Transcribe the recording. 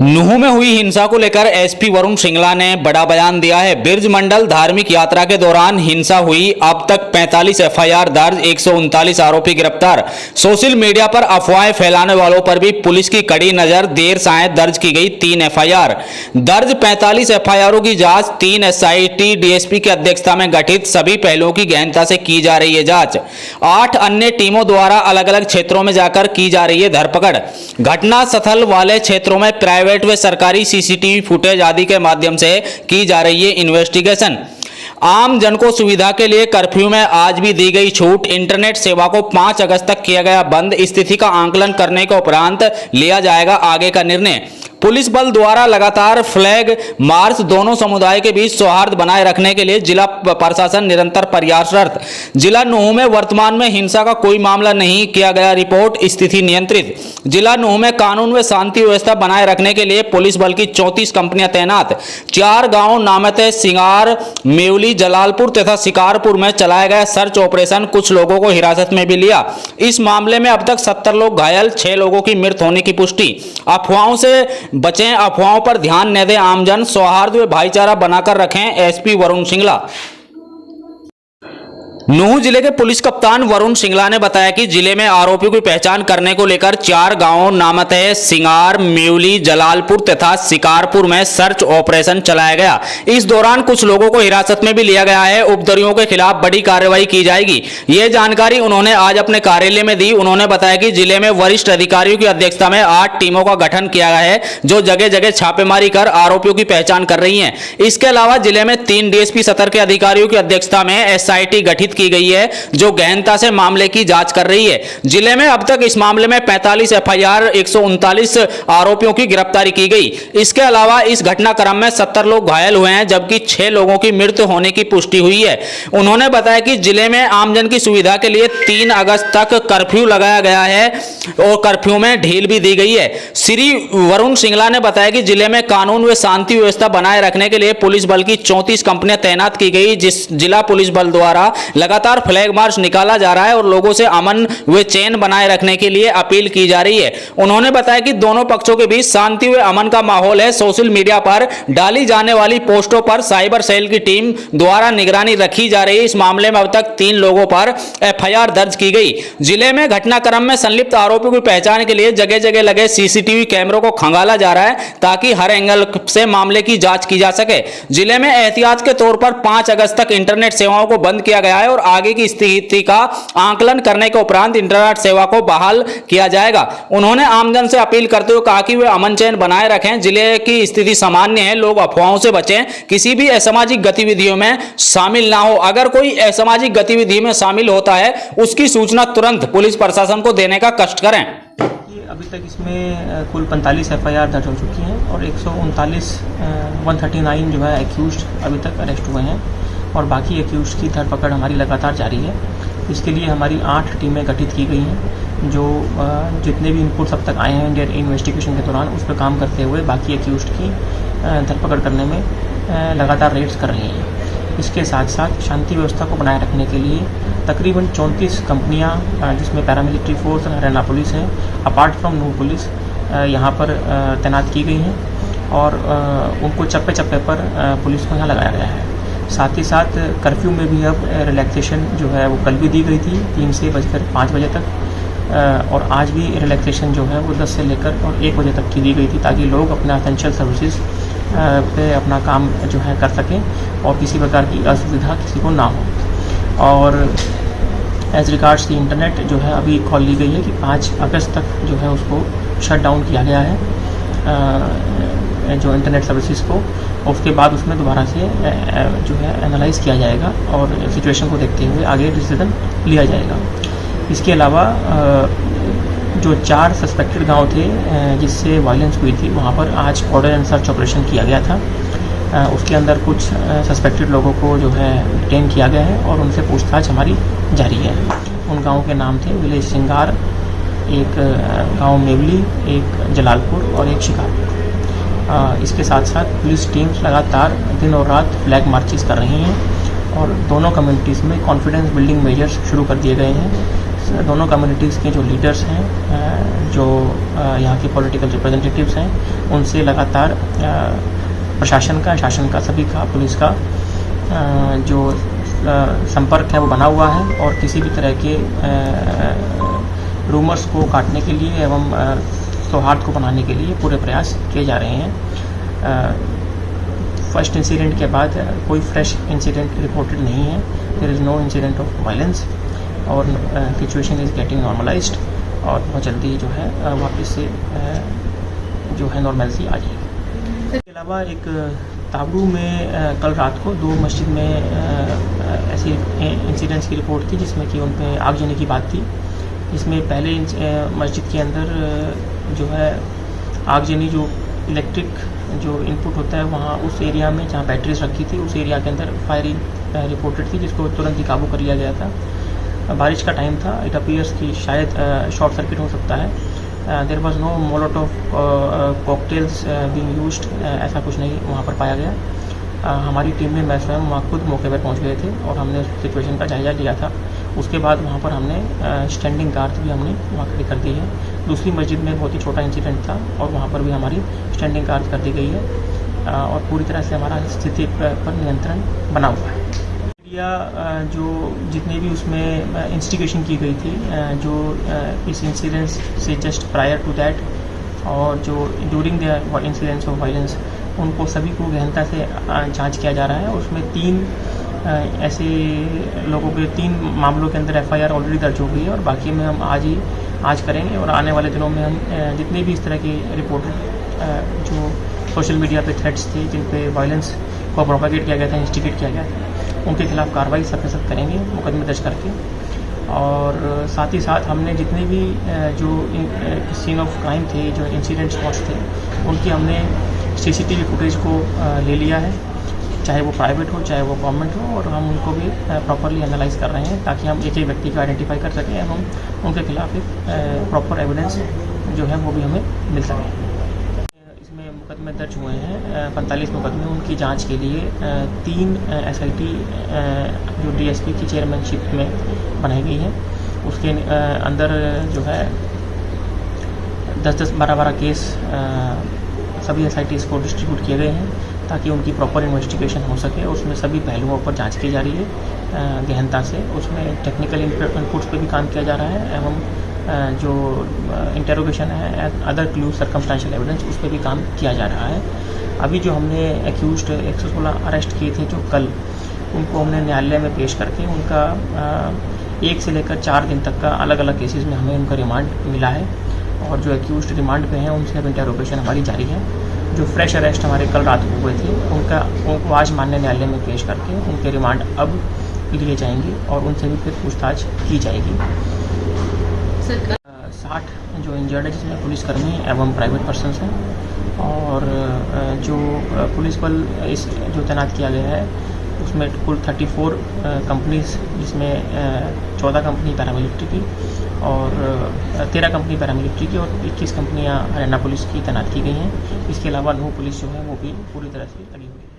नूह में हुई हिंसा को लेकर एसपी वरुण सिंगला ने बड़ा बयान दिया है। बिरज मंडल धार्मिक यात्रा के दौरान हिंसा हुई, अब तक 45 एफआईआर दर्ज, 139 आरोपी गिरफ्तार। सोशल मीडिया पर अफवाहें फैलाने वालों पर भी पुलिस की कड़ी नजर, देर शायद दर्ज की गई 3 एफआईआर दर्ज। 45 एफआईआरों की जांच 3 एसआईटी डीएसपी की अध्यक्षता में गठित सभी पहलुओं की गहनता से की जा रही है जांच। 8 अन्य टीमों द्वारा अलग अलग क्षेत्रों में जाकर की जा रही है धरपकड़। घटना स्थल वाले क्षेत्रों में प्राइवेट व सरकारी सीसीटीवी फुटेज आदि के माध्यम से की जा रही है इन्वेस्टिगेशन। आम जन को सुविधा के लिए कर्फ्यू में आज भी दी गई छूट। इंटरनेट सेवा को 5 अगस्त तक किया गया बंद। स्थिति का आंकलन करने के उपरांत लिया जाएगा आगे का निर्णय। पुलिस बल द्वारा लगातार फ्लैग मार्च, दोनों समुदाय के बीच सौहार्द बनाए रखने के लिए जिला प्रशासन निरंतर प्रयासरत। जिला नूह में वर्तमान में हिंसा का कोई मामला नहीं, किया गया रिपोर्ट, स्थिति नियंत्रित। जिला नूह में कानून व शांति व्यवस्था बनाए रखने के लिए पुलिस बल की 34 कंपनियां तैनात। 4 गांव नामते सिंगार, मेवली, जलालपुर तथा शिकारपुर में चलाया गया सर्च ऑपरेशन। कुछ लोगों को हिरासत में भी लिया। इस मामले में अब तक 70 लोग घायल, 6 लोगों की मृत होने की पुष्टि। अफवाहों से बचें, अफवाहों पर ध्यान न दें आमजन, सौहार्द व भाईचारा बनाकर रखें। एसपी वरुण सिंगला। नूह जिले के पुलिस कप्तान वरुण सिंगला ने बताया कि जिले में आरोपियों की पहचान करने को लेकर 4 गांवों नामते सिंगार, मेवली, जलालपुर तथा शिकारपुर में सर्च ऑपरेशन चलाया गया। इस दौरान कुछ लोगों को हिरासत में भी लिया गया है। उपद्रवियों के खिलाफ बड़ी कार्रवाई की जाएगी। यह जानकारी उन्होंने आज अपने कार्यालय में दी। उन्होंने बताया कि जिले में वरिष्ठ अधिकारियों की अध्यक्षता में 8 टीमों का गठन किया गया है, जो जगह जगह छापेमारी कर आरोपियों की पहचान कर रही है। इसके अलावा जिले में 3 डीएसपी सतर के अधिकारियों की अध्यक्षता में एसआईटी गठित की गई है, जो गहनता से मामले की जांच कर रही है। जिले में अब तक इस मामले में 45 एफआईआर, 139 आरोपियों की गिरफ्तारी की गई। इसके अलावा इस घटनाक्रम में 70 लोग घायल हुए हैं, जबकि 6 लोगों की मृत्यु होने की पुष्टि हुई है। उन्होंने बताया कि जिले में आमजन की सुविधा के लिए 3 अगस्त तक कर्फ्यू लगाया गया है और कर्फ्यू में ढील भी दी गई है। श्री वरुण सिंगला ने बताया कि जिले में कानून व शांति व्यवस्था बनाए रखने के लिए पुलिस बल की 34 कंपनियां तैनात की गई। जिला पुलिस बल द्वारा लगातार फ्लैग मार्च निकाला जा रहा है और लोगों से अमन व चैन बनाए रखने के लिए अपील की जा रही है। उन्होंने बताया कि दोनों पक्षों के बीच शांति व अमन का माहौल है। सोशल मीडिया पर डाली जाने वाली पोस्टों पर साइबर सेल की टीम द्वारा निगरानी रखी जा रही है। इस मामले में अब तक 3 लोगों पर एफआईआर दर्ज की गई। जिले में घटनाक्रम में संलिप्त आरोपियों की पहचान के लिए जगह जगह लगे सीसीटीवी कैमरों को खंगाला जा रहा है, ताकि हर एंगल से मामले की जांच की जा सके। जिले में एहतियात के तौर पर 5 अगस्त तक इंटरनेट सेवाओं को बंद किया गया है और आगे की स्थिति का आंकलन करने के उपरांत इंटरनेट सेवा को बहाल किया जाएगा। उन्होंने आमजन से अपील करते हुए कहा कि वे अमन चैन बनाए रखें। जिले की स्थिति सामान्य है, लोग अफवाहों से बचें, किसी भी असामाजिक गतिविधियों में शामिल ना हो। अगर कोई असामाजिक गतिविधि में शामिल होता है, उसकी सूचना तुरंत पुलिस प्रशासन को देने का कष्ट करें। अभी तक इसमें कुल 45 एफआईआर दर्ज हो चुकी हैं और 139 जो है एक्यूज्ड अभी तक अरेस्ट हुए हैं और बाकी एक्यूज्ड की धरपकड़ हमारी लगातार जारी है। इसके लिए हमारी 8 टीमें गठित की गई हैं, जो जितने भी इनपुट्स अब तक आए हैं इन्वेस्टिगेशन के दौरान उस पर काम करते हुए बाकी एक्यूज्ड की धरपकड़ करने में लगातार रेड्स कर रही हैं। इसके साथ साथ शांति व्यवस्था को बनाए रखने के लिए तकरीबन 34 कंपनियां, जिसमें पैरामिलिट्री फोर्स और हरियाणा पुलिस है, अपार्ट फ्रॉम नूह पुलिस, यहाँ पर तैनात की गई हैं और उनको चप्पे चप्पे पर पुलिस को यहाँ लगाया गया है। साथ ही साथ कर्फ्यू में भी अब रिलैक्सेशन जो है वो कल भी दी गई थी 3 से 5 बजे तक और आज भी रिलैक्सेशन जो है वो 10 से लेकर और 1 बजे तक की दी गई थी, ताकि लोग अपना एसेंशियल सर्विसेज पे अपना काम जो है कर सकें और किसी प्रकार की असुविधा किसी को ना हो। और एज रिगार्ड्स की इंटरनेट जो है अभी कॉल ली गई है कि 5 अगस्त तक जो है उसको शट डाउन किया गया है, जो इंटरनेट सर्विसेज को। उसके बाद उसमें दोबारा से जो है एनालाइज किया जाएगा और सिचुएशन को देखते हुए आगे डिसीजन लिया जाएगा। इसके अलावा जो 4 सस्पेक्टेड गांव थे जिससे वायलेंस हुई थी, वहां पर आज ऑर्डर एंड सर्च ऑपरेशन किया गया था। उसके अंदर कुछ सस्पेक्टेड लोगों को जो है डिटेन किया गया है और उनसे पूछताछ हमारी जारी है। उन गाँवों के नाम थे विलेज सिंगार, एक गाँव मेवली, एक जलालपुर और एक शिकारपुर। इसके साथ साथ पुलिस टीम्स लगातार दिन और रात फ्लैग मार्चेस कर रही हैं और दोनों कम्युनिटीज़ में कॉन्फिडेंस बिल्डिंग मेजर्स शुरू कर दिए गए हैं। दोनों कम्युनिटीज़ के जो लीडर्स हैं, जो यहाँ के पॉलिटिकल रिप्रेजेंटेटिव्स हैं, उनसे लगातार प्रशासन का, शासन का, सभी का, पुलिस का जो संपर्क है वो बना हुआ है और किसी भी तरह के रूमर्स को काटने के लिए एवं सौहार्द को बनाने के लिए पूरे प्रयास किए जा रहे हैं। फर्स्ट इंसिडेंट के बाद कोई फ्रेश इंसिडेंट रिपोर्टेड नहीं है। There is no incident of violence और सिचुएशन इज़ गेटिंग नॉर्मलाइज्ड और बहुत जल्दी जो है वापस से जो है नॉर्मलसी आ जाएगी। इसके अलावा एक ताबड़ू में कल रात को 2 मस्जिद में ऐसी इंसिडेंट्स की रिपोर्ट थी जिसमें कि उन पर आगजनी की बात थी, जिसमें पहले मस्जिद के अंदर जो है आगजनी जो इलेक्ट्रिक जो इनपुट होता है वहाँ उस एरिया में जहाँ बैटरीज रखी थी उस एरिया के अंदर फायरिंग रिपोर्टेड थी, जिसको तुरंत ही काबू कर लिया गया था। बारिश का टाइम था, इट अपीयर्स कि शायद शॉर्ट सर्किट हो सकता है। There was no Molotov cocktails being used, ऐसा कुछ नहीं वहाँ पर पाया गया। हमारी टीम में मैं स्वयं वहाँ खुद मौके पर पहुँच गए थे और हमने सिचुएशन का जायजा लिया था। उसके बाद वहाँ पर हमने स्टैंडिंग गार्ड भी हमने वहाँ खड़ी कर दी है। दूसरी मस्जिद में बहुत ही छोटा इंसिडेंट था और वहाँ पर भी हमारी स्टैंडिंग गार्ड कर दी गई है और पूरी तरह से हमारा स्थिति पर नियंत्रण बना हुआ है। मीडिया जो जितने भी उसमें इंस्टिगेशन की गई थी, जो इस इंसिडेंट से जस्ट प्रायर टू दैट और जो during the incidents of violence, उनको सभी को गहनता से जांच किया जा रहा है। उसमें 3 ऐसे लोगों के 3 मामलों के अंदर FIR ऑलरेडी दर्ज हो गई है और बाकी में हम आज करेंगे और आने वाले दिनों में हम जितने भी इस तरह की रिपोर्टेड जो सोशल मीडिया पे थ्रेट्स थे जिन पे वायलेंस को प्रोपागेट किया गया था, इंस्टिगेट किया गया था, उनके खिलाफ कार्रवाई सख्त करेंगे मुकदमे दर्ज करके। और साथ ही साथ हमने जितने भी जो सीन ऑफ क्राइम थे, जो इंसिडेंट स्पॉट्स थे, उनकी हमने CCTV फुटेज को ले लिया है, चाहे वो प्राइवेट हो चाहे वो गवर्नमेंट हो, और हम उनको भी प्रॉपरली एनालाइज कर रहे हैं ताकि हम एक व्यक्ति को आइडेंटिफाई कर सकें एवं उनके खिलाफ एक प्रॉपर एविडेंस जो है वो भी हमें मिल सके। इसमें मुकदमे दर्ज हुए हैं 45 मुकदमे। उनकी जांच के लिए 3 SIT जो DSP की चेयरमैनशिप में बनाई गई है, उसके अंदर जो है 10-10, 12-12 केस सभी SITs को डिस्ट्रीब्यूट किए गए हैं ताकि उनकी प्रॉपर इन्वेस्टिगेशन हो सके। उसमें सभी पहलुओं पर जांच की जा रही है गहनता से। उसमें टेक्निकल इनपुट्स पे भी काम किया जा रहा है एवं जो इंटेरोगेशन है, अदर क्लू, सर्कमस्टेंशियल एविडेंस, उस पर भी काम किया जा रहा है। अभी जो हमने एक्यूज्ड 116 अरेस्ट किए थे जो कल, उनको हमने न्यायालय में पेश करके उनका 1 से लेकर 4 दिन तक का अलग अलग केसेस में हमें उनका रिमांड मिला है और जो एक्यूज्ड रिमांड पे हैं उनसे अब इंटेरोगेशन हमारी जारी है। जो फ्रेश अरेस्ट हमारे कल रात को हुए थे उनको आज माननीय न्यायालय में पेश करके उनके रिमांड अब लिए जाएंगे और उनसे भी फिर पूछताछ की जाएगी। 60 जो इंजर्ड है जिसमें पुलिसकर्मी एवं प्राइवेट पर्सनस हैं और जो पुलिस बल इस जो तैनात किया गया है उसमें कुल 34 कंपनीज, जिसमें 14 कंपनी पैरामिलिट्री की और 13 कंपनी पैरामिलिट्री की और 21 कंपनियां हरियाणा पुलिस की तैनात की गई हैं। इसके अलावा 9 पुलिस जो है वो भी पूरी तरह से लगी हुई है।